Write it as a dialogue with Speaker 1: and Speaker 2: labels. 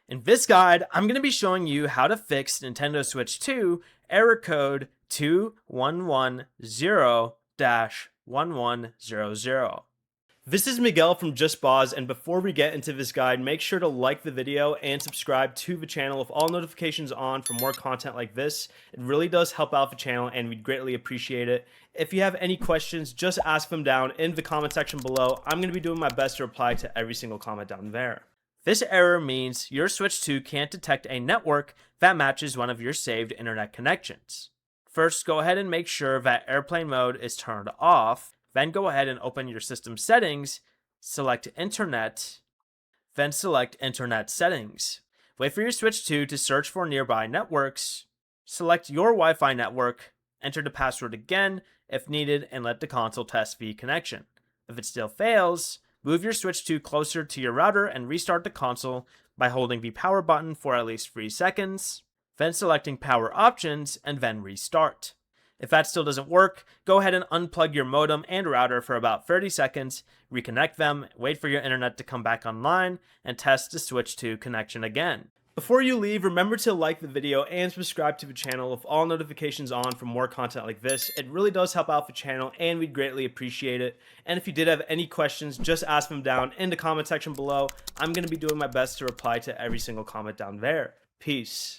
Speaker 1: In this guide, I'm going to be showing you how to fix Nintendo Switch 2 error code 2110-1100. This is Miguel from Just Boz, and before we get into this guide, make sure to like the video and subscribe to the channel with all notifications on for more content like this. It really does help out the channel and we'd greatly appreciate it. If you have any questions, just ask them down in the comment section below. I'm going to be doing my best to reply to every single comment down there. This error means your Switch 2 can't detect a network that matches one of your saved internet connections. First, go ahead and make sure that airplane mode is turned off. Then go ahead and open your system settings, select Internet, then select Internet Settings. Wait for your Switch 2 to search for nearby networks, select your Wi-Fi network, enter the password again if needed, and let the console test the connection. If it still fails, move your Switch 2 closer to your router and restart the console by holding the power button for at least 3 seconds, then selecting power options, and then restart. If that still doesn't work, go ahead and unplug your modem and router for about 30 seconds, reconnect them, wait for your internet to come back online, and test the Switch 2 connection again. Before you leave, remember to like the video and subscribe to the channel with all notifications on for more content like this. It really does help out the channel and we'd greatly appreciate it. And if you did have any questions, just ask them down in the comment section below. I'm going to be doing my best to reply to every single comment down there. Peace.